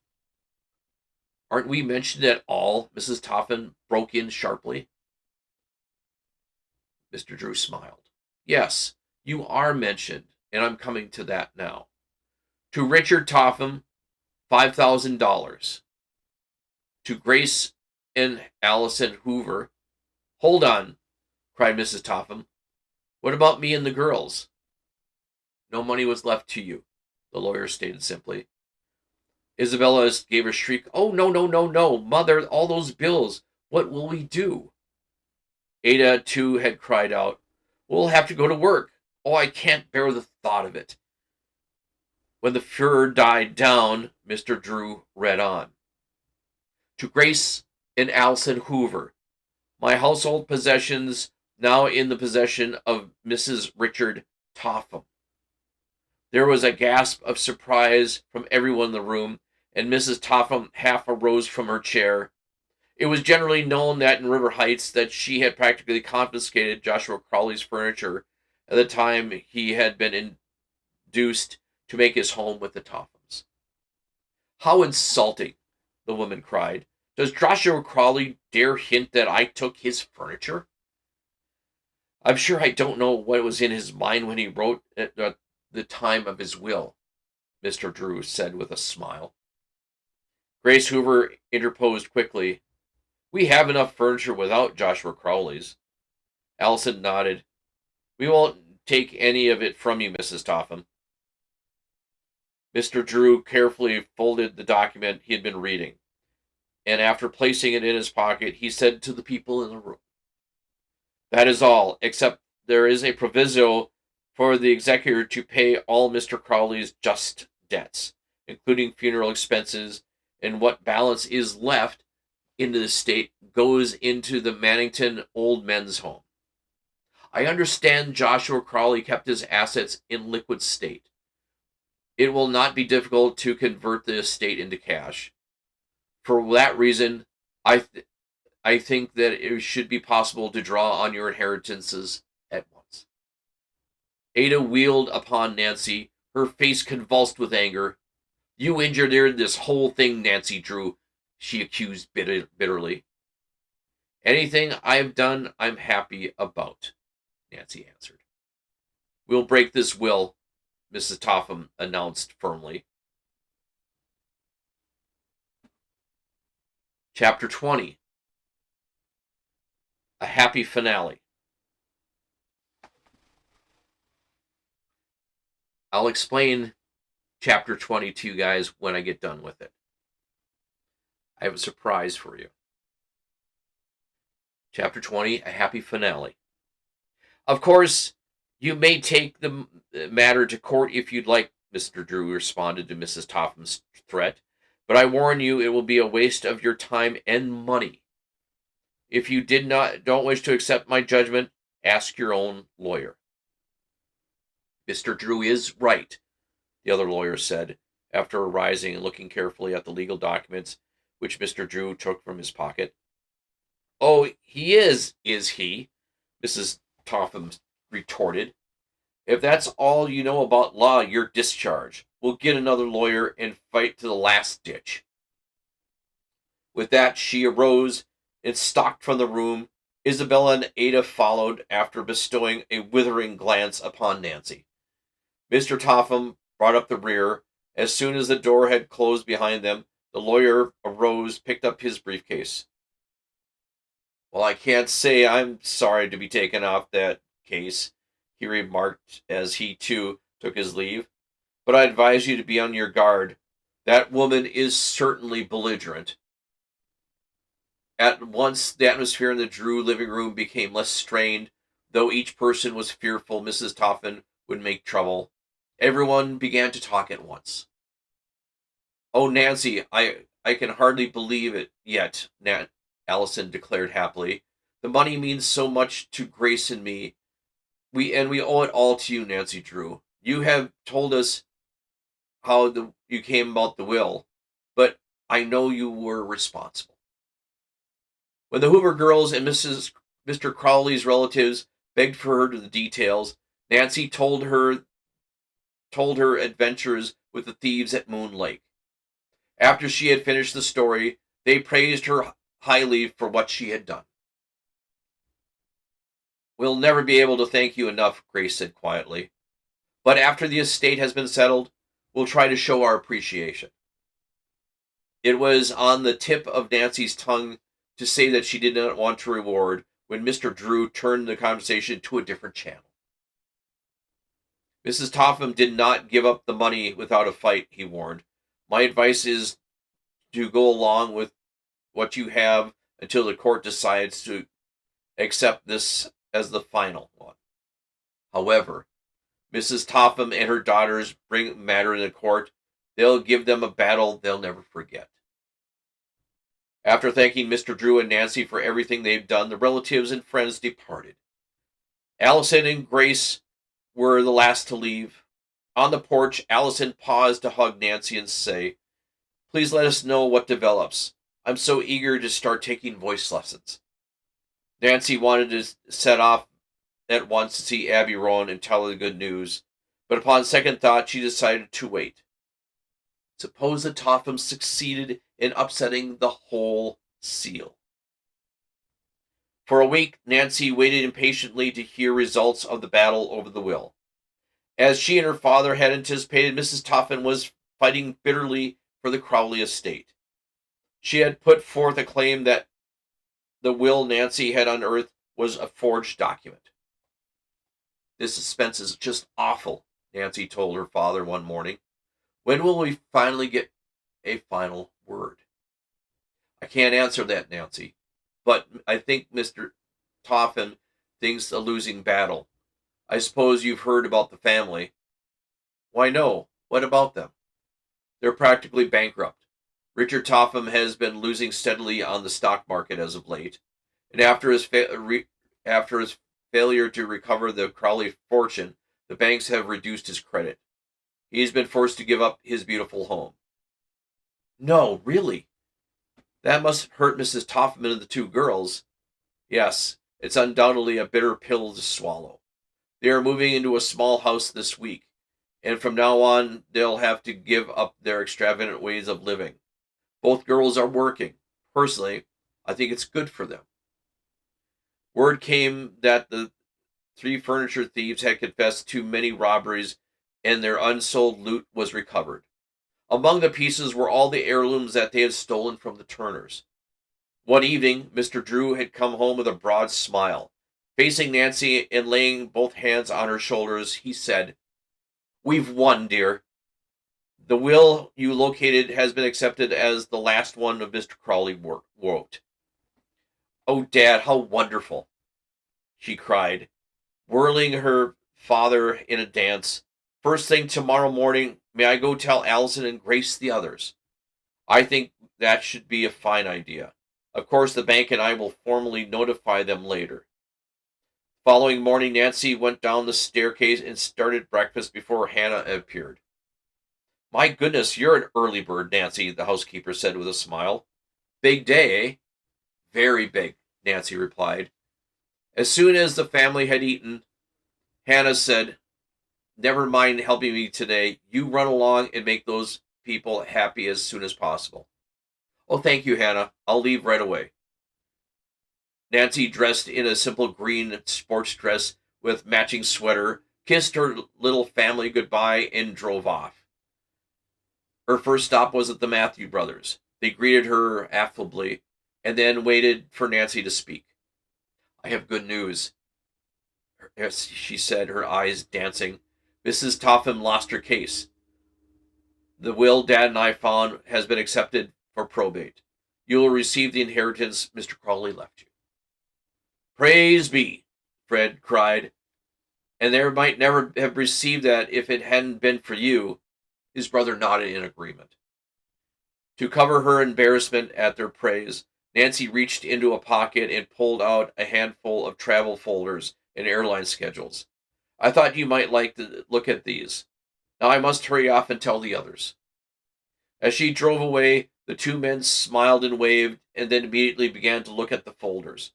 Aren't we mentioned at all? Mrs. Topham broke in sharply. Mr. Drew smiled. Yes, you are mentioned, and I'm coming to that now. To Richard Topham, $5,000. To Grace and Allison Hoover. Hold on, cried Mrs. Topham. What about me and the girls? No money was left to you, the lawyer stated simply. Isabella gave a shriek. Oh, no, no, no, no. Mother, all those bills. What will we do? Ada, too, had cried out. We'll have to go to work. Oh, I can't bear the thought of it. When the furor died down, Mr. Drew read on. To Grace and Allison Hoover, my household possessions now in the possession of Mrs. Richard Topham. There was a gasp of surprise from everyone in the room, and Mrs. Topham half arose from her chair. It was generally known that in River Heights that she had practically confiscated Joshua Crowley's furniture at the time he had been induced to make his home with the Tophams. How insulting, the woman cried. Does Joshua Crowley dare hint that I took his furniture? I'm sure I don't know what was in his mind when he wrote at the time of his will, Mr. Drew said with a smile. Grace Hoover interposed quickly. We have enough furniture without Joshua Crowley's. Allison nodded. We won't take any of it from you, Mrs. Topham. Mr. Drew carefully folded the document he had been reading, and after placing it in his pocket, he said to the people in the room, "That is all, except there is a proviso for the executor to pay all Mr. Crowley's just debts, including funeral expenses, and what balance is left into the estate goes into the Mannington Old Men's Home. I understand Joshua Crowley kept his assets in liquid state. It will not be difficult to convert the estate into cash. For that reason, I I think that it should be possible to draw on your inheritances at once." Ada wheeled upon Nancy, her face convulsed with anger. "You engineered this whole thing, Nancy Drew," she accused bitterly. "Anything I've done, I'm happy about," Nancy answered. "We'll break this will," Mrs. Topham announced firmly. Chapter 20. A happy finale. I'll explain chapter 20 to you guys when I get done with it. I have a surprise for you. Chapter 20, a happy finale. "Of course, you may take the matter to court if you'd like," Mr. Drew responded to Mrs. Topham's threat, "but I warn you it will be a waste of your time and money. If you don't wish to accept my judgment, ask your own lawyer." "Mr. Drew is right," the other lawyer said, after rising and looking carefully at the legal documents which Mr. Drew took from his pocket. "Oh, he is he?" Mrs. Topham retorted. "If that's all you know about law, you're discharged. We'll get another lawyer and fight to the last ditch." With that, she arose and stalked from the room. Isabella and Ada followed after bestowing a withering glance upon Nancy. Mr. Topham brought up the rear. As soon as the door had closed behind them, the lawyer arose, picked up his briefcase. "Well, I can't say I'm sorry to be taken off that case," he remarked as he, too, took his leave. "But I advise you to be on your guard. That woman is certainly belligerent." At once, the atmosphere in the Drew living room became less strained, though each person was fearful Mrs. Topham would make trouble. Everyone began to talk at once. "Oh, Nancy, I can hardly believe it yet," Allison declared happily. "The money means so much to Grace and me. We owe it all to you, Nancy Drew. You have told us how you came about the will, but I know you were responsible." When the Hoover girls and Mr. Crowley's relatives begged for her to the details, Nancy told her adventures with the thieves at Moon Lake. After she had finished the story, they praised her highly for what she had done. "We'll never be able to thank you enough," Grace said quietly. "But after the estate has been settled, we'll try to show our appreciation." It was on the tip of Nancy's tongue to say that she did not want to reward when Mr. Drew turned the conversation to a different channel. "Mrs. Topham did not give up the money without a fight," he warned. "My advice is to go along with what you have until the court decides to accept this as the final one. However, Mrs. Topham and her daughters bring the matter in the court. They'll give them a battle they'll never forget." After thanking Mr. Drew and Nancy for everything they've done, the relatives and friends departed. Allison and Grace were the last to leave. On the porch, Allison paused to hug Nancy and say, "Please let us know what develops. I'm so eager to start taking voice lessons." Nancy wanted to set off at once to see Abby Rowan and tell her the good news, but upon second thought, she decided to wait. Suppose the Tophams succeeded in upsetting the whole seal. For a week, Nancy waited impatiently to hear results of the battle over the will. As she and her father had anticipated, Mrs. Topham was fighting bitterly for the Crowley estate. She had put forth a claim that the will Nancy had unearthed was a forged document. "This suspense is just awful," Nancy told her father one morning. When will we finally get a final word? I can't answer that, Nancy, but I think Mr. Topham thinks a losing battle. I suppose you've heard about the family. Why, no. What about them? They're practically bankrupt. Richard Topham has been losing steadily on the stock market as of late, and after his failure to recover the Crowley fortune, the banks have reduced his credit. He's been forced to give up his beautiful home. No, really? That must hurt Mrs. Topham and the two girls. Yes, it's undoubtedly a bitter pill to swallow. They are moving into a small house this week, and from now on they'll have to give up their extravagant ways of living. Both girls are working. Personally, I think it's good for them. Word came that the three furniture thieves had confessed to many robberies, and their unsold loot was recovered. Among the pieces were all the heirlooms that they had stolen from the Turners. One evening, Mr. Drew had come home with a broad smile. Facing Nancy and laying both hands on her shoulders, he said, "We've won, dear. The will you located has been accepted as the last one of Mr. Crowley wrote." "Oh, Dad, how wonderful!" she cried, whirling her father in a dance. "First thing tomorrow morning, may I go tell Allison and Grace the others?" "I think that should be a fine idea. Of course, the bank and I will formally notify them later." Following morning, Nancy went down the staircase and started breakfast before Hannah appeared. "My goodness, you're an early bird, Nancy," the housekeeper said with a smile. "Big day, eh?" "Very big," Nancy replied. As soon as the family had eaten, Hannah said, "Never mind helping me today. You run along and make those people happy as soon as possible." "Oh, thank you, Hannah. I'll leave right away." Nancy, dressed in a simple green sports dress with matching sweater, kissed her little family goodbye and drove off. Her first stop was at the Matthew brothers. They greeted her affably and then waited for Nancy to speak. "I have good news," she said, her eyes dancing. "Mrs. Topham lost her case. The will Dad and I found has been accepted for probate. You will receive the inheritance Mr. Crawley left you." "Praise be!" Fred cried. "And there might never have received that if it hadn't been for you." His brother nodded in agreement. To cover her embarrassment at their praise, Nancy reached into a pocket and pulled out a handful of travel folders and airline schedules. "I thought you might like to look at these. Now I must hurry off and tell the others." As she drove away, the two men smiled and waved, and then immediately began to look at the folders.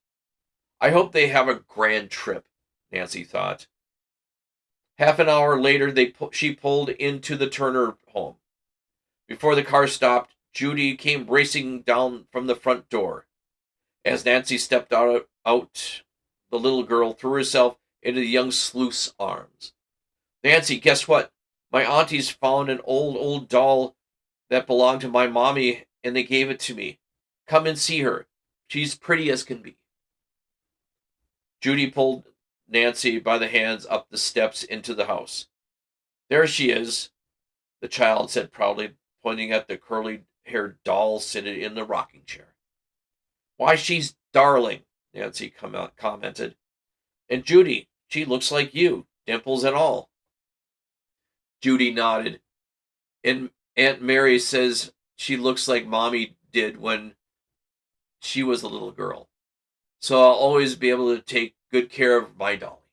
"I hope they have a grand trip," Nancy thought. Half an hour later, she pulled into the Turner home. Before the car stopped, Judy came racing down from the front door. As Nancy stepped out, the little girl threw herself into the young sleuth's arms. "Nancy, guess what? My aunties found an old doll that belonged to my mommy, and they gave it to me. Come and see her. She's pretty as can be." Judy pulled Nancy by the hands up the steps into the house. "There she is," the child said proudly, pointing at the curly-haired doll seated in the rocking chair. "Why, she's darling," Nancy commented. "And Judy, she looks like you, dimples and all." Judy nodded. "And Aunt Mary says she looks like Mommy did when she was a little girl. So I'll always be able to take good care of my dolly."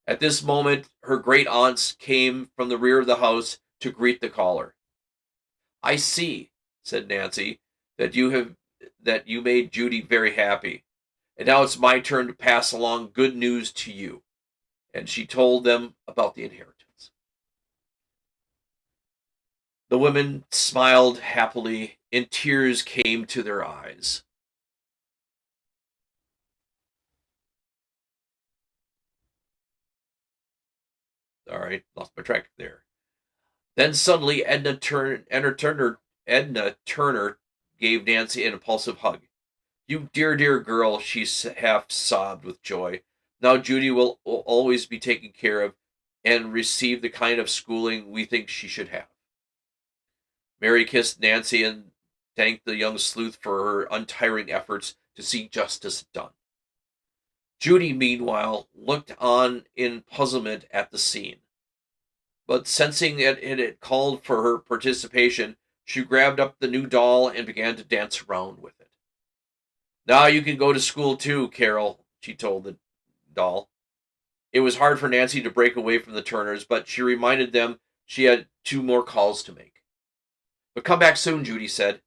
At this moment, her great aunts came from the rear of the house to greet the caller. "I see," said Nancy, that you made Judy very happy. And now it's my turn to pass along good news to you." And she told them about the inheritance. The women smiled happily, and tears came to their eyes. All right, lost my track there. Then suddenly Edna Turner gave Nancy an impulsive hug. "You dear girl," she half sobbed with joy. "Now Judy will always be taken care of. and receive the kind of schooling we think she should have. Mary kissed Nancy and thanked the young sleuth for her untiring efforts to see justice done. Judy, meanwhile, looked on in puzzlement at the scene. But sensing that it had called for her participation, she grabbed up the new doll and began to dance around with it. Now you can go to school too, Carol, she told the doll. It was hard for Nancy to break away from the Turners, but she reminded them she had 2 more calls to make. But come back soon, Judy said.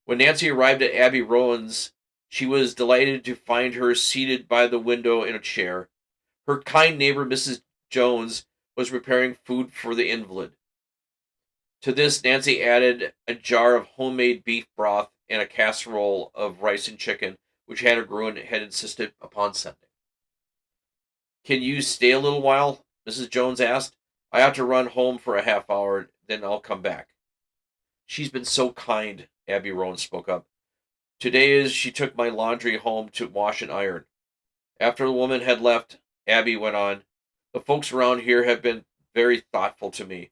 When Nancy arrived at Abby Rowan's, she was delighted to find her seated by the window in a chair. Her kind neighbor, Mrs. Jones, was preparing food for the invalid. To this, Nancy added a jar of homemade beef broth and a casserole of rice and chicken, which Hannah Gruen had insisted upon sending. Can you stay a little while? Mrs. Jones asked. I ought to run home for a half hour, then I'll come back. She's been so kind, Abby Rowan spoke up. Today she took my laundry home to wash and iron. After the woman had left, Abby went on, the folks around here have been very thoughtful to me,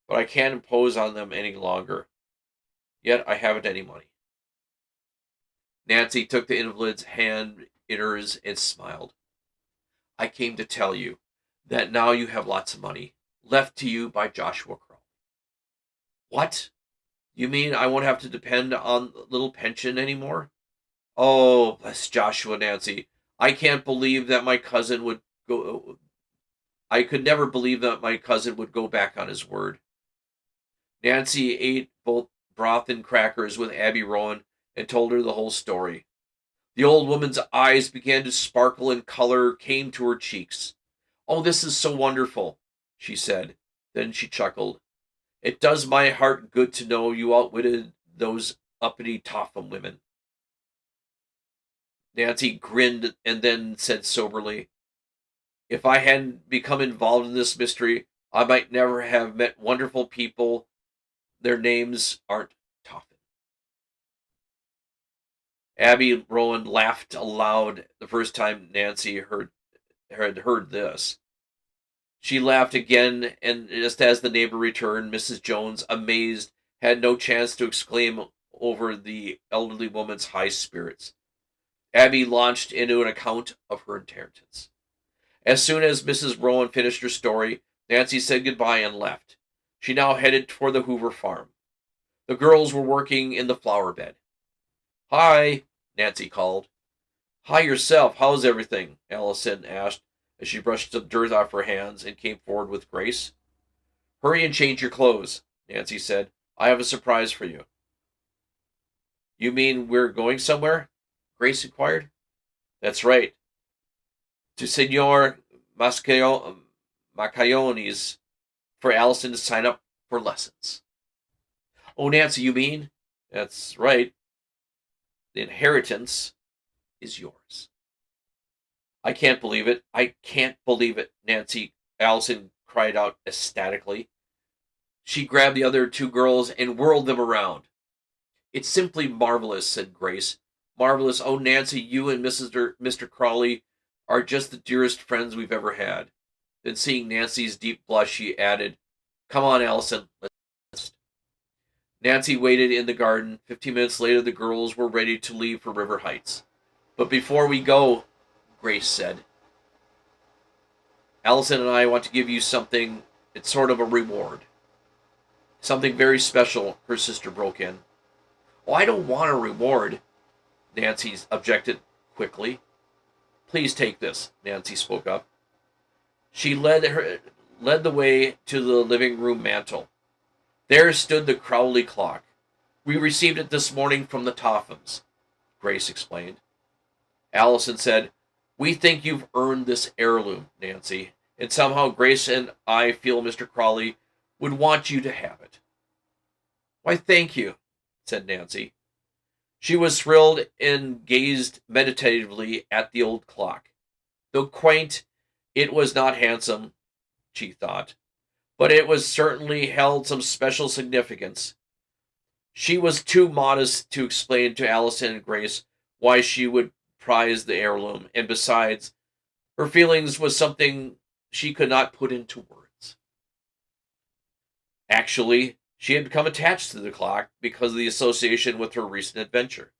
but I can't impose on them any longer. Yet I haven't any money. Nancy took the invalid's hand in hers and smiled. I came to tell you that now you have lots of money, left to you by Joshua Crow. What? You mean I won't have to depend on the little pension anymore? Oh, bless Joshua, Nancy. I can't believe that my cousin would go. I could never believe that my cousin would go back on his word. Nancy ate both broth and crackers with Abby Rowan and told her the whole story. The old woman's eyes began to sparkle and color came to her cheeks. Oh, this is so wonderful, she said. Then she chuckled. It does my heart good to know you outwitted those uppity Topham women. Nancy grinned and then said soberly, if I hadn't become involved in this mystery, I might never have met wonderful people. Their names aren't Topham. Abby Rowan laughed aloud the first time Nancy had heard this. She laughed again, and just as the neighbor returned, Mrs. Jones, amazed, had no chance to exclaim over the elderly woman's high spirits. Abby launched into an account of her inheritance. As soon as Mrs. Rowan finished her story, Nancy said goodbye and left. She now headed for the Hoover farm. The girls were working in the flower bed. Hi, Nancy called. Hi yourself, how's everything? Allison asked as she brushed the dirt off her hands and came forward with Grace. Hurry and change your clothes, Nancy said. I have a surprise for you. You mean we're going somewhere? Grace inquired. That's right. To Senor Macayone's for Allison to sign up for lessons. Oh, Nancy, you mean? That's right. The inheritance is yours. I can't believe it. I can't believe it, Allison cried out ecstatically. She grabbed the other 2 girls and whirled them around. It's simply marvelous, said Grace. Marvelous. Oh, Nancy, you and Mr. Crawley are just the dearest friends we've ever had. Then seeing Nancy's deep blush, she added, Come on, Allison, let's. Nancy waited in the garden. 15 minutes later, the girls were ready to leave for River Heights. But before we go, Grace said, Allison and I want to give you something. It's sort of a reward. Something very special, her sister broke in. Oh, I don't want a reward, Nancy objected quickly. Please take this, Nancy spoke up. She led the way to the living room mantel. There stood the Crowley clock. We received it this morning from the Tophams, Grace explained. Allison said, We think you've earned this heirloom, Nancy, and somehow Grace and I feel Mr. Crawley would want you to have it. Why, thank you, said Nancy. She was thrilled and gazed meditatively at the old clock. Though quaint, it was not handsome, she thought, but it was certainly held some special significance. She was too modest to explain to Allison and Grace why she would prize the heirloom, and besides, her feelings was something she could not put into words. Actually, she had become attached to the clock because of the association with her recent adventure.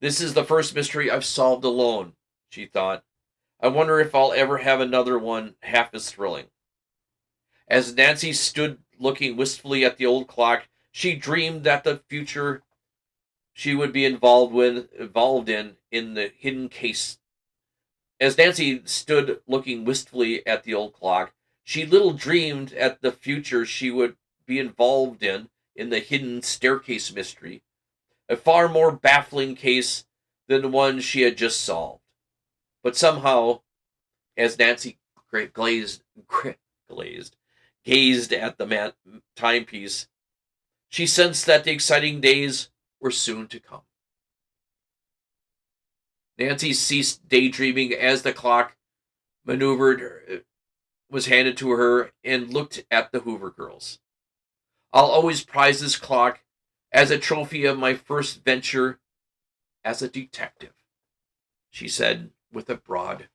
This is the first mystery I've solved alone, she thought. I wonder if I'll ever have another one half as thrilling. As Nancy stood looking wistfully at the old clock, she dreamed that the future she would be involved in the hidden case. As Nancy stood looking wistfully at the old clock, she little dreamed at the future she would be involved in the hidden staircase mystery, a far more baffling case than the one she had just solved. But somehow, as Nancy glazed, glazed gazed at the timepiece, she sensed that the exciting days were soon to come. Nancy ceased daydreaming as the clock maneuvered was handed to her and looked at the Hoover girls. I'll always prize this clock as a trophy of my first venture as a detective, she said with a broad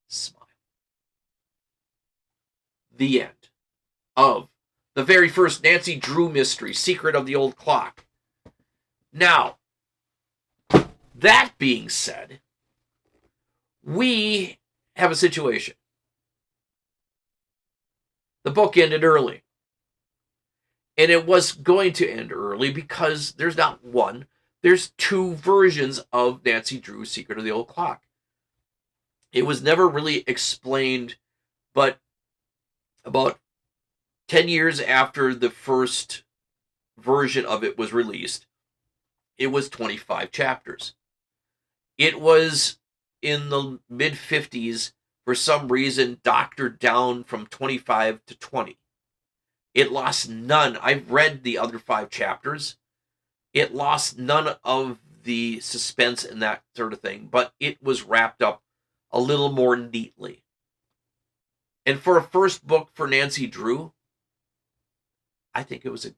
smile. The end of the very first Nancy Drew mystery, Secret of the Old Clock. Now, that being said, we have a situation. The book ended early. And it was going to end early because there's not one, there's two versions of Nancy Drew's Secret of the Old Clock. It was never really explained, but about 10 years after the first version of it was released, it was 25 chapters. It was in the mid-50s, for some reason, doctored down from 25 to 20. It lost none. I've read the other 5 chapters. It lost none of the suspense and that sort of thing, but it was wrapped up a little more neatly. And for a first book for Nancy Drew, I think it was a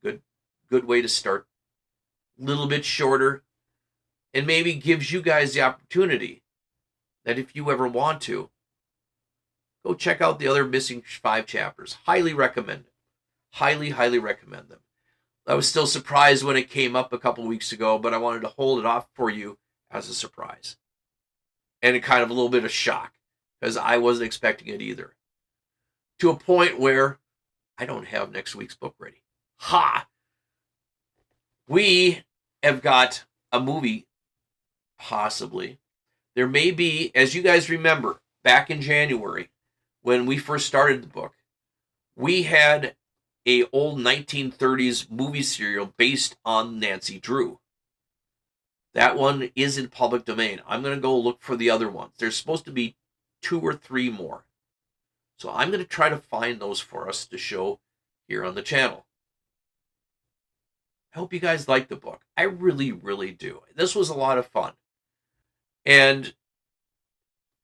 good way to start. A little bit shorter, and maybe gives you guys the opportunity that if you ever want to, go check out the other missing 5 chapters. Highly recommend it. Highly, highly recommend them. I was still surprised when it came up a couple weeks ago, but I wanted to hold it off for you as a surprise. And a kind of a little bit of shock, because I wasn't expecting it either. To a point where I don't have next week's book ready. Ha! We have got a movie, possibly. There may be, as you guys remember, back in January, when we first started the book, we had a old 1930s movie serial based on Nancy Drew. That one is in public domain. I'm going to go look for the other ones. There's supposed to be 2 or 3 more. So I'm going to try to find those for us to show here on the channel. I hope you guys like the book. I really, really do. This was a lot of fun. And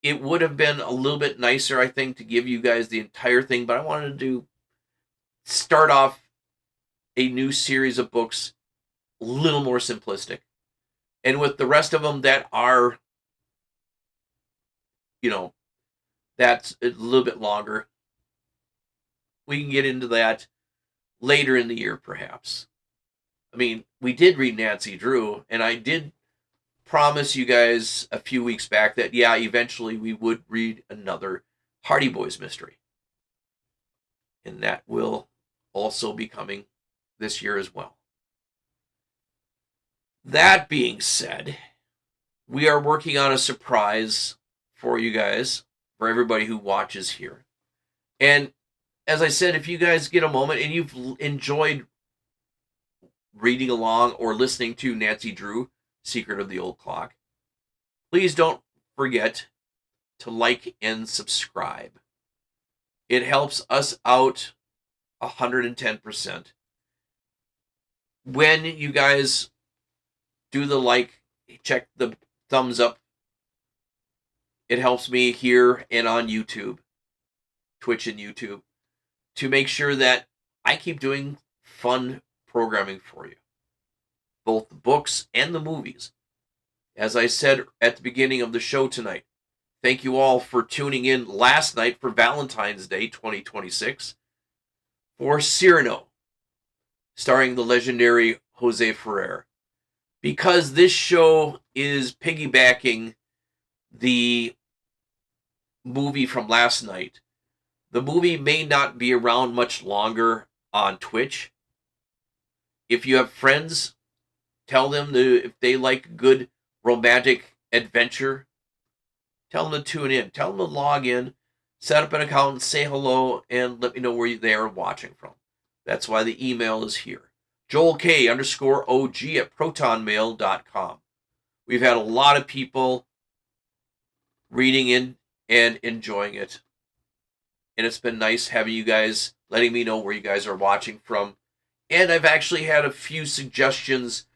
it would have been a little bit nicer, I think, to give you guys the entire thing, but I wanted to start off a new series of books a little more simplistic. And with the rest of them that are, that's a little bit longer, we can get into that later in the year, perhaps. I mean, we did read Nancy Drew, and I did promise you guys a few weeks back that, yeah, eventually we would read another Hardy Boys mystery. And that will also be coming this year as well. That being said, we are working on a surprise for you guys, for everybody who watches here. And as I said, if you guys get a moment and you've enjoyed reading along or listening to Nancy Drew, Secret of the Old Clock, please don't forget to like and subscribe. It helps us out 110%. When you guys do the like, check the thumbs up, it helps me here and on YouTube, Twitch and YouTube, to make sure that I keep doing fun programming for you. Both the books and the movies. As I said at the beginning of the show tonight, thank you all for tuning in last night for Valentine's Day 2026 for Cyrano, starring the legendary Jose Ferrer. Because this show is piggybacking the movie from last night, the movie may not be around much longer on Twitch. If you have friends, tell them if they like good romantic adventure, tell them to tune in. Tell them to log in, set up an account, and say hello, and let me know where they are watching from. That's why the email is here. JoelK_OG at protonmail.com. We've had a lot of people reading in and enjoying it. And it's been nice having you guys letting me know where you guys are watching from. And I've actually had a few suggestions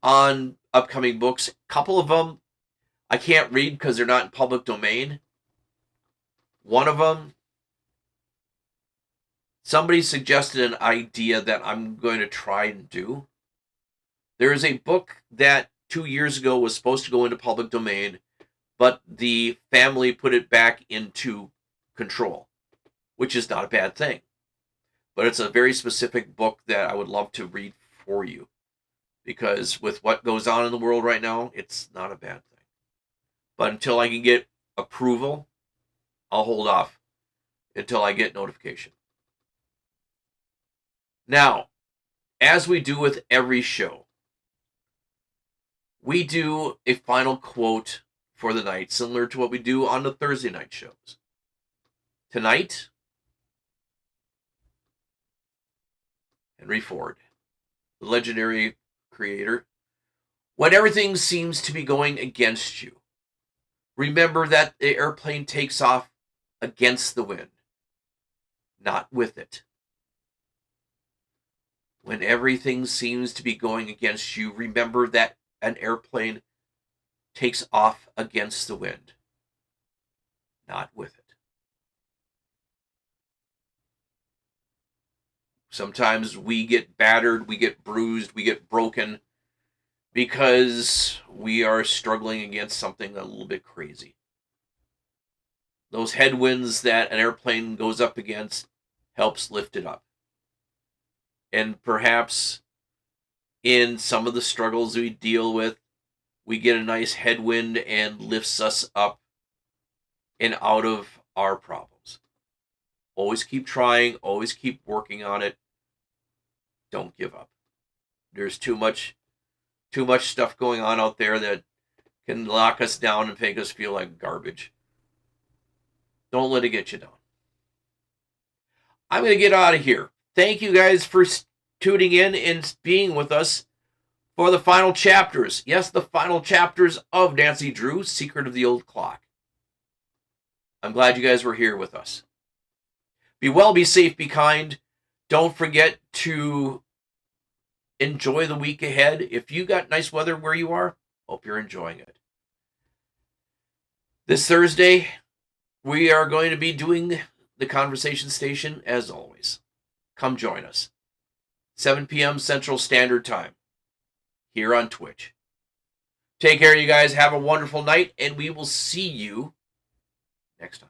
on upcoming books. A couple of them I can't read because they're not in public domain. One of them, somebody suggested an idea that I'm going to try and do. There is a book that 2 years ago was supposed to go into public domain, but the family put it back into control, which is not a bad thing. But it's a very specific book that I would love to read for you, because with what goes on in the world right now, it's not a bad thing. But until I can get approval, I'll hold off until I get notification. Now, as we do with every show, we do a final quote for the night, similar to what we do on the Thursday night shows. Tonight, Henry Ford, the legendary creator. When everything seems to be going against you, remember that the airplane takes off against the wind, not with it. When everything seems to be going against you, remember that an airplane takes off against the wind, not with it. Sometimes we get battered, we get bruised, we get broken because we are struggling against something a little bit crazy. Those headwinds that an airplane goes up against helps lift it up. And perhaps in some of the struggles we deal with, we get a nice headwind and lifts us up and out of our problems. Always keep trying, always keep working on it. Don't give up. There's too much stuff going on out there that can lock us down and make us feel like garbage. Don't let it get you down. I'm going to get out of here. Thank you guys for tuning in and being with us for the final chapters. Yes, the final chapters of Nancy Drew's Secret of the Old Clock. I'm glad you guys were here with us. Be well, be safe, be kind. Don't forget to enjoy the week ahead. If you got nice weather where you are, hope you're enjoying it. This Thursday, we are going to be doing the Conversation Station as always. Come join us. 7 p.m. Central Standard Time here on Twitch. Take care, you guys. Have a wonderful night, and we will see you next time.